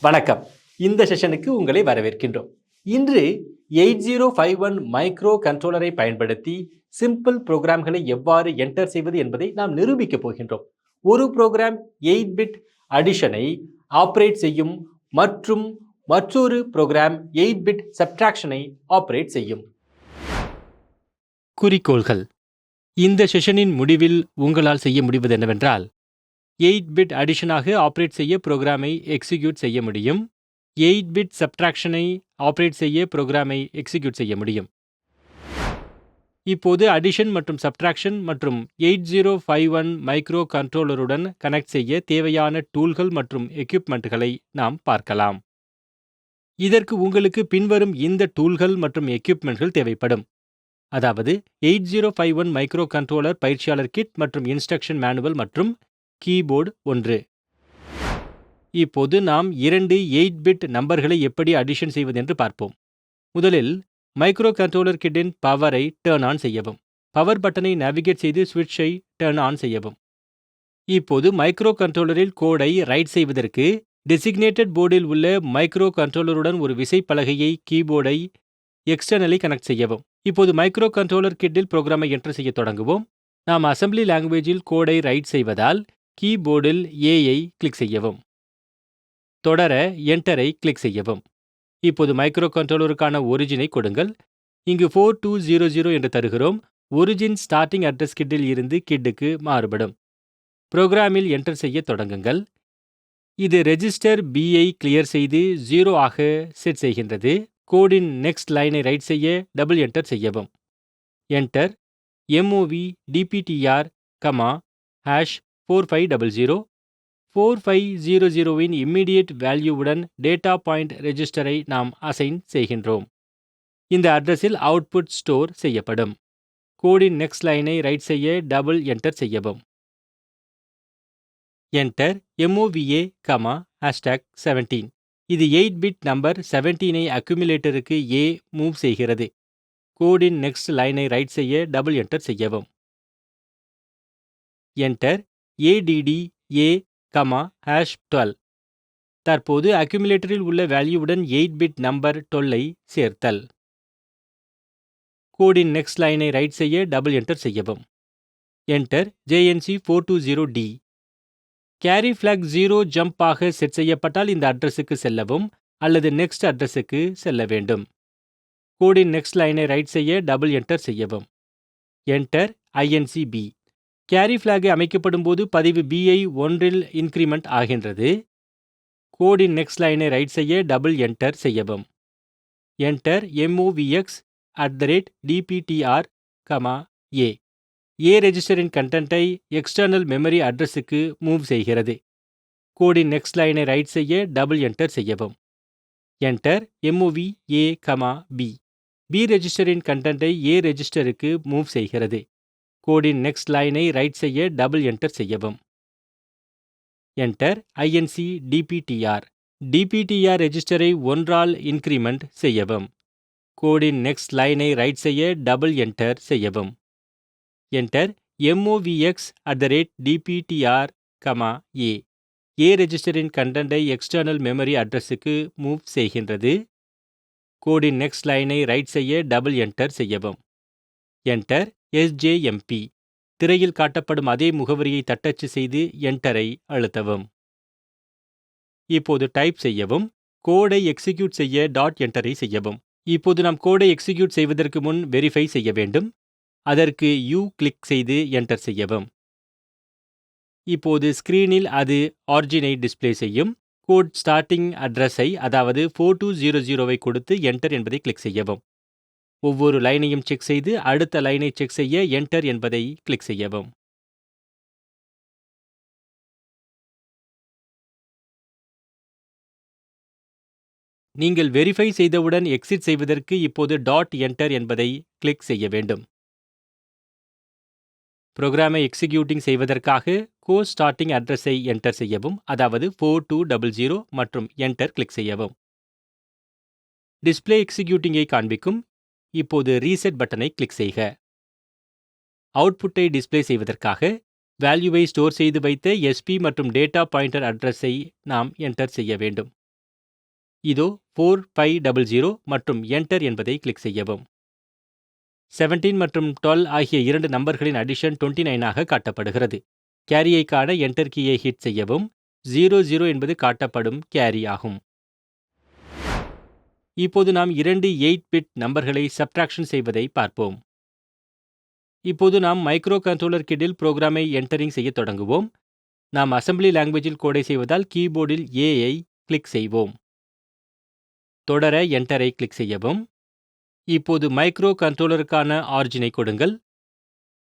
வணக்கம். இந்த செஷனுக்கு உங்களை வரவேற்கின்றோம். இன்று 8051 மைக்ரோ கண்ட்ரோலரை பயன்படுத்தி சிம்பிள் புரோகிராம்களை எவ்வாறு என்டர் செய்வது என்பதை நாம் நிரூபிக்கப் போகின்றோம். ஒரு புரோகிராம் 8 பிட் அடிஷனை ஆப்பரேட் செய்யும் மற்றும் மற்றொரு புரோகிராம் 8 பிட் சப்ட்ராக்ஷனை ஆப்பரேட் செய்யும். குறிக்கோள்கள்: இந்த செஷனின் முடிவில் உங்களால் செய்ய முடிவது என்னவென்றால் 8 பிட் அடிஷனாக ஆப்பரேட் செய்ய புரோகிராமை எக்ஸிக்யூட் செய்ய முடியும். 8 பிட் சப்ட்ராக்ஷனை ஆப்பரேட் செய்ய புரோகிராமை எக்ஸிக்யூட் செய்ய முடியும். இப்போது அடிஷன் மற்றும் சப்ட்ராக்ஷன் மற்றும் 8051 மைக்ரோ கண்ட்ரோலருடன் கனெக்ட் செய்ய தேவையான டூல்கள் மற்றும் எக்யூப்மெண்ட்களை நாம் பார்க்கலாம். இதற்கு உங்களுக்கு பின்வரும் இந்த டூல்கள் மற்றும் எக்யூப்மெண்ட்கள் தேவைப்படும். அதாவது 8051 மைக்ரோ கண்ட்ரோலர் பயிற்சியாளர் கிட் மற்றும் இன்ஸ்ட்ரக்ஷன் மேனுவல் மற்றும் கீபோர்டு 1. இப்போது நாம் 2 8 பிட் நம்பர்களை எப்படி அடிஷன் செய்வது என்று பார்ப்போம். முதலில் மைக்ரோ கண்ட்ரோலர் கிட்டின் பவரை டர்ன் ஆன் செய்யவும். பவர் பட்டனை நேவிகேட் செய்து சுவிட்சை டர்ன் ஆன் செய்யவும். இப்போது மைக்ரோ கண்ட்ரோலரில் கோடை ரைட் செய்வதற்கு டெசிக்னேட்டட் போர்டில் உள்ள மைக்ரோ கண்ட்ரோலருடன் ஒரு விசைப்பலகையை கீபோர்டை எக்ஸ்டர்னலி கனெக்ட் செய்யவும். இப்போது மைக்ரோ கண்ட்ரோலர் கிட்டில் புரோகிராமை என்டர் செய்ய தொடங்குவோம். நாம் அசெம்பிளி லாங்குவேஜில் கோடை ரைட் செய்வதால் கீபோர்டில் ஏஐ கிளிக் செய்யவும். தொடர என்டரை கிளிக் செய்யவும். இப்போது மைக்ரோ கண்ட்ரோலருக்கான ஒரிஜினை கொடுங்கள். இங்கு 4200 என்று தருகிறோம். ஒரிஜின் ஸ்டார்டிங் அட்ரஸ் கிட்டில் இருந்து கிட்டுக்கு மாறுபடும். புரோகிராமில் என்டர் செய்ய தொடங்குங்கள். இது ரெஜிஸ்டர் பிஐ கிளியர் செய்து 0 ஆக செட் செய்கின்றது. கோடின் நெக்ஸ்ட் லைனை ரைட் செய்ய டபுள் என்டர் செய்யவும். என்டர் MOV DPTR, #4500 4500 இன் இம்மிடியேட் வேல்யூவுடன் டேட்டா பாயிண்ட் ரெஜிஸ்டரை நாம் அசைன் செய்கின்றோம். இந்த அட்ரஸில் அவுட்புட் ஸ்டோர் செய்யப்படும். கோடின் நெக்ஸ்ட் லைனை ரைட் செய்ய டபுள் என்டர் செய்யவும். Enter MOVA, #17. இது 8 பிட் நம்பர் 17ஐ அக்யூமுலேட்டருக்கு A மூவ் செய்கிறது. கோடின் நெக்ஸ்ட் லைனை ரைட் செய்ய டபுள் என்டர் செய்யவும். Enter ADD A, #12. தற்போது அக்யூமுலேட்டரில் உள்ள வேல்யூவுடன் 8 பிட் நம்பர் 12ஐ சேர்த்தல். கோடின் நெக்ஸ்ட் லைனை ரைட் செய்ய டபுள் என்டர் செய்யவும். Enter JNC420D. Carry flag 0 jump ஆக செட் செய்யப்பட்டால் இந்த அட்ரஸுக்கு செல்லவும் அல்லது நெக்ஸ்ட் அட்ரஸுக்கு செல்ல வேண்டும். கோடின் நெக்ஸ்ட் லைனை ரைட் செய்ய டபுள் என்டர் செய்யவும். Enter INCB. கேரி ஃபிளாக் அமைக்கப்படும் போது பதிவு BI 1 இன்கிரிமெண்ட் ஆகின்றது. கோடின் நெக்ஸ்ட் லைனை ரைட் செய்ய டபுள் என்டர் செய்யவும். Enter MOVX @DPTR, A. A ரெஜிஸ்டரின் கண்டென்ட்டை எக்ஸ்டர்னல் மெமரி அட்ரஸுக்கு மூவ் செய்கிறது. கோடின் நெக்ஸ்ட் லைனை ரைட் செய்ய டபுள் என்டர் செய்யவும். Enter MOVA, B. B ரெஜிஸ்டரின் கண்டென்ட்டை A ரெஜிஸ்டருக்கு மூவ் செய்கிறது. கோடின் நெக்ஸ்ட் லைனை ரைட் செய்ய டபுள் என்டர் செய்யவும். Enter INC DPTR. DPTR ரெஜிஸ்டரை 1 increment செய்யவும். கோடின் நெக்ஸ்ட் லைனை ரைட் செய்ய டபுள் என்டர் செய்யவும். Enter MOVX @DPTR, A. A ரெஜிஸ்டரின் கண்டென்ட்டை எக்ஸ்டர்னல் மெமரி அட்ரஸுக்கு மூவ் செய்கின்றது. கோடின் நெக்ஸ்ட் லைனை ரைட் செய்ய டபுள் என்டர் செய்யவும். Enter SJMP. திரையில் காட்டப்படும் அதே முகவரியை தட்டச்சு செய்து என்டரை அழுத்தவும். இப்போது டைப் செய்யவும். கோடை எக்ஸிக்யூட் செய்ய டாட் என்டரை செய்யவும். இப்போது நாம் கோடை எக்ஸிக்யூட் செய்வதற்கு முன் வெரிஃபை செய்ய வேண்டும். அதற்கு U கிளிக் செய்து என்டர் செய்யவும். இப்போது ஸ்கிரீனில் அது ஆரிஜினை டிஸ்ப்ளே செய்யும். கோட் ஸ்டார்டிங் அட்ரஸை அதாவது 4200ஐ கொடுத்து என்டர் என்பதை கிளிக் செய்யவும். ஒவ்வொரு லைனையும் செக் செய்து அடுத்த லைனை செக் செய்ய என்டர் என்பதை கிளிக் செய்யவும். நீங்கள் வெரிஃபை செய்தவுடன் எக்ஸிட் செய்வதற்கு இப்போது டாட் என்டர் என்பதை கிளிக் செய்ய வேண்டும். புரோகிராமை எக்ஸிக்யூட்டிங் செய்வதற்காக ஸ்டார்டிங் அட்ரஸை என்டர் செய்யவும், அதாவது 4200 மற்றும் என்டர் கிளிக் செய்யவும். டிஸ்ப்ளே எக்ஸிக்யூட்டிங்கை காண்பிக்கும். இப்போது ரீசெட் பட்டனை கிளிக் செய்க. அவுட்புட்டை டிஸ்ப்ளே செய்வதற்காக வேல்யூவை ஸ்டோர் செய்து வைத்த SP மற்றும் டேட்டா பாயிண்டர் அட்ரஸை நாம் என்டர் செய்ய வேண்டும். இதோ 4500 மற்றும் என்டர் என்பதை கிளிக் செய்யவும். 17 மற்றும் 12 ஆகிய இரண்டு நம்பர்களின் அடிஷன் 29 ஆக காட்டப்படுகிறது. கேரியை காண என்டர் கீயை ஹிட் செய்யவும். 00 என்பது காட்டப்படும் கேரி ஆகும். இப்போது நாம் இரண்டு 8-பிட் நம்பர்களை சப்ட்ராக்ஷன் செய்வதை பார்ப்போம். இப்போது நாம் மைக்ரோ கண்ட்ரோலர் கிட்டில் புரோகிராமை என்டரிங் செய்ய தொடங்குவோம். நாம் அசெம்பிளி லாங்குவேஜில் கோடை செய்வதால் கீபோர்டில் ஏஐ கிளிக் செய்வோம். தொடர என்டரை கிளிக் செய்யவும். இப்போது மைக்ரோ கண்ட்ரோலருக்கான ஆரிஜினை கொடுங்கள்.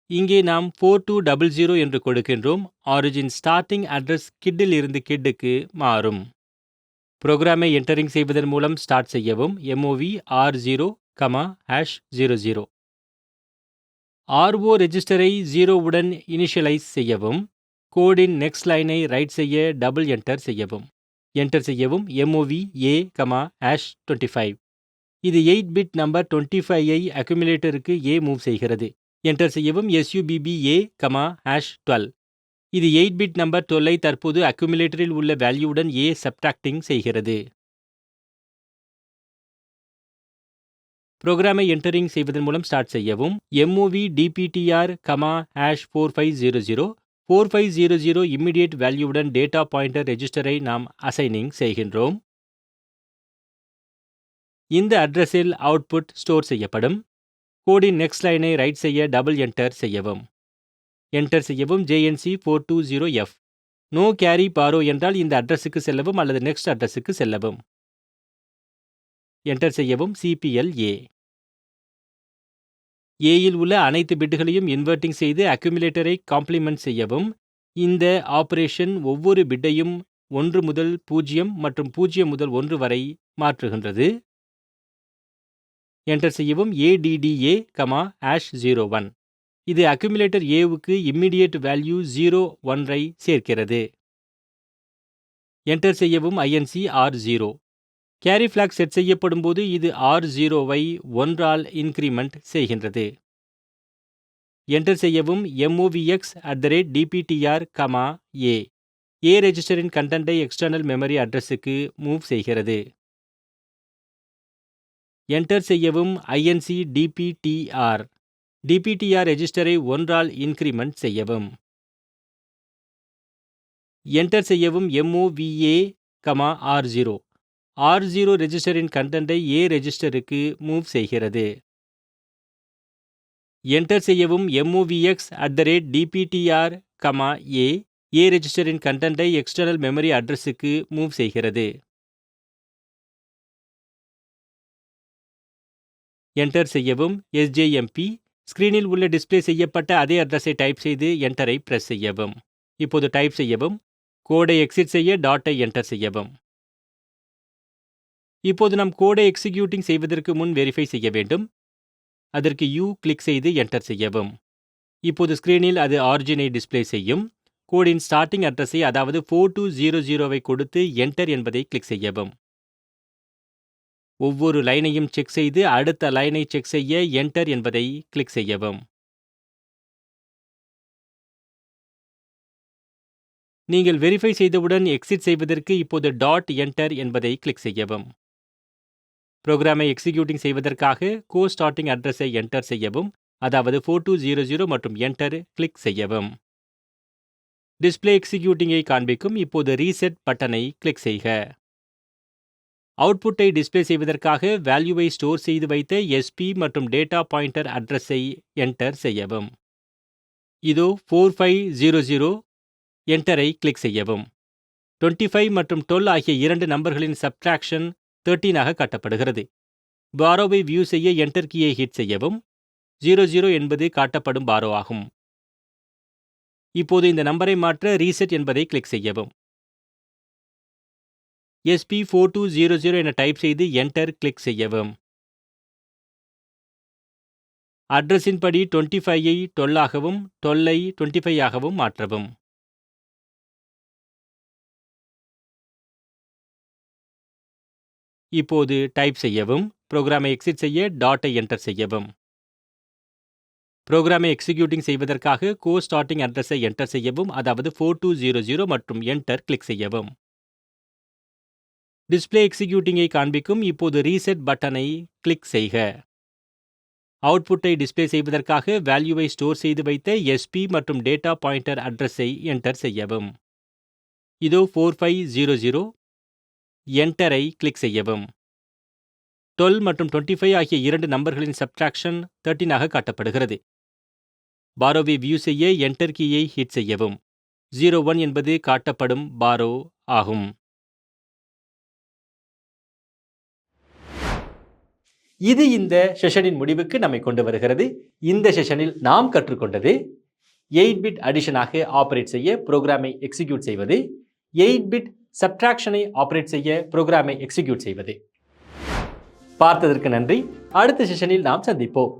இங்கே நாம் 4200 என்று கொடுக்கின்றோம். ஆரிஜின் ஸ்டார்டிங் அட்ரஸ் கிட்டில் இருந்து கிட்டுக்கு மாறும். புரோகிராமை என்டரிங் செய்வதன் மூலம் ஸ்டார்ட் செய்யவும். MOV R0, #00. RO ரெஜிஸ்டரை 0 உடன் இனிஷியலைஸ் செய்யவும். கோடின் நெக்ஸ்ட் லைனை ரைட் செய்ய டபுள் என்டர் செய்யவும். என்டர் செய்யவும். MOV A, #25. இது 8-பிட் நம்பர் 25ஐ அக்யூமுலேட்டருக்கு A மூவ் செய்கிறது. என்டர் செய்யவும். SUBB A, #12. இது 8-பிட் நம்பர் 12ஐ தற்போது அக்யூமுலேட்டரில் உள்ள வேல்யூவுடன் A சப்ட்ராக்டிங் செய்கிறது. புரோகிராமை என்டரிங் செய்வதன் மூலம் ஸ்டார்ட் செய்யவும். MOV DPTR, #4500. 4500 இம்மிடியேட் வேல்யூவுடன் டேட்டா பாயிண்டர் ரெஜிஸ்டரை நாம் அசைனிங் செய்கின்றோம். இந்த அட்ரஸில் அவுட்புட் ஸ்டோர் செய்யப்படும். கோடின் நெக்ஸ்ட் லைனை ரைட் செய்ய டபுள் என்டர் செய்யவும். என்டர் செய்யவும். JNC420F. நோ கேரி பாரோ என்றால் இந்த அட்ரஸுக்கு செல்லவும் அல்லது நெக்ஸ்ட் அட்ரஸுக்கு செல்லவும். என்டர் செய்யவும். CPL A. ஏயில் உள்ள அனைத்து பிட்டுகளையும் இன்வெர்ட்டிங் செய்து அக்யூமுலேட்டரை காம்ப்ளிமெண்ட் செய்யவும். இந்த ஆபரேஷன் ஒவ்வொரு பிட்டையும் 1 முதல் 0 மற்றும் 0 முதல் 1 வரை மாற்றுகின்றது. என்டர் செய்யவும். ADDA, #01. இது அக்யூமுலேட்டர் ஏவுக்கு இம்மிடியேட் வேல்யூ 0, 1ஐ சேர்க்கிறது. என்டர் செய்யவும். INC R0. Carry flag set செய்யப்படும் போது இது R0ஐ 1ஆல் இன்கிரிமெண்ட் செய்கின்றது. என்டர் செய்யவும். MOVX @DPTR, A. A ரெஜிஸ்டரின் கண்டென்ட்டை எக்ஸ்டர்னல் மெமரி அட்ரஸுக்கு மூவ் செய்கிறது. என்டர் செய்யவும். INC DPTR. DPTR ரெஜிஸ்டரை 1ஆல் இன்கிரிமெண்ட் செய்யவும். என்டர் செய்யவும். MOVA, R0. R0 ரெஜிஸ்டரின் கண்டென்ட்டை A ரெஜிஸ்டருக்கு மூவ் செய்கிறது. என்டர் செய்யவும். MOVX @DPTR, A. A ரெஜிஸ்டரின் கண்டென்ட்டை எக்ஸ்டர்னல் மெமரி அட்ரஸுக்கு மூவ் செய்கிறது. என்டர் செய்யவும். SJMP. ஸ்கிரீனில் உள்ள டிஸ்ப்ளே செய்யப்பட்ட அதே அட்ரஸை டைப் செய்து என்டரை பிரஸ் செய்யவும். இப்போது டைப் செய்யவும். கோடை எக்ஸிட் செய்ய டாட்டை என்டர் செய்யவும். இப்போது நாம் கோடை எக்ஸிக்யூட்டிங் செய்வதற்கு முன் வெரிஃபை செய்ய வேண்டும். அதற்கு U கிளிக் செய்து என்டர் செய்யவும். இப்போது ஸ்கிரீனில் அது ஆரிஜினை டிஸ்ப்ளே செய்யும். கோடின் ஸ்டார்டிங் அட்ரஸை அதாவது 4200ஐ கொடுத்து என்டர் என்பதை கிளிக் செய்யவும். ஒவ்வொரு லைனையும் செக் செய்து அடுத்த லைனை செக் செய்ய என்டர் என்பதை கிளிக் செய்யவும். நீங்கள் வெரிஃபை செய்தவுடன் எக்ஸிட் செய்வதற்கு இப்போது டாட் என்டர் என்பதை கிளிக் செய்யவும். புரோகிராமை எக்ஸிக்யூட்டிங் செய்வதற்காக ஸ்டார்டிங் அட்ரஸை என்டர் செய்யவும். அதாவது 4200 மற்றும் என்டர் கிளிக் செய்யவும். டிஸ்ப்ளே எக்ஸிக்யூட்டிங்கை காண்பிக்கும். இப்போது ரீசெட் பட்டனை கிளிக் செய்க. அவுட்புட்டை டிஸ்ப்ளே செய்வதற்காக வேல்யூவை ஸ்டோர் செய்து வைத்த SP மற்றும் டேட்டா பாயிண்டர் அட்ரஸை என்டர் செய்யவும். இதோ 4500. என்டரை கிளிக் செய்யவும். 25 மற்றும் 12 ஆகிய இரண்டு நம்பர்களின் சப்ட்ராக்ஷன் 13 ஆக காட்டப்படுகிறது. பாரோவை வியூ செய்ய என்டர் கீயை ஹிட் செய்யவும். 00 என்பது காட்டப்படும் பாரோ ஆகும். இப்போது இந்த நம்பரை மாற்ற ரீசெட் என்பதை கிளிக் செய்யவும். SP4200 என டைப் செய்து என்டர் கிளிக் செய்யவும். அட்ரஸின் படி 25ஐ 12 ஆகவும் 12ஐ 25 ஆகவும் மாற்றவும். இப்போது டைப் செய்யவும். புரோகிராமை எக்ஸிட் செய்ய டாட்டை என்டர் செய்யவும். புரோகிராமை எக்ஸிக்யூட்டிங் செய்வதற்காக ஸ்டார்டிங் அட்ரஸை என்டர் செய்யவும். அதாவது 4200 மற்றும் என்டர் கிளிக் செய்யவும். டிஸ்ப்ளே எக்ஸிக்யூட்டிங்கை காண்பிக்கும். இப்போது ரீசெட் பட்டனை கிளிக் செய்க. அவுட்புட்டை டிஸ்ப்ளே செய்வதற்காக வேல்யூவை ஸ்டோர் செய்து வைத்த எஸ்பி மற்றும் டேட்டா பாயிண்டர் அட்ரஸை என்டர் செய்யவும். இதோ 4500. என்டரை கிளிக் செய்யவும். 12 மற்றும் 25 ஆகிய இரண்டு நம்பர்களின் சப்ட்ராக்ஷன் 13 ஆக காட்டப்படுகிறது. பாரோவை வியூ செய்ய என்டர் கீயை ஹிட் செய்யவும். 01 என்பது காட்டப்படும் பாரோ ஆகும். இது இந்த செஷனின் முடிவுக்கு நம்மை கொண்டு வருகிறது. இந்த செஷனில் நாம் கற்றுக்கொண்டது 8-பிட் அடிஷனாக ஆபரேட் செய்ய புரோகிராமை எக்ஸிக்யூட் செய்வது, 8-பிட் சப்ட்ராக்ஷனை ஆபரேட் செய்ய புரோகிராமை எக்ஸிக்யூட் செய்வது. பார்த்ததற்கு நன்றி. அடுத்த செஷனில் நாம் சந்திப்போம்.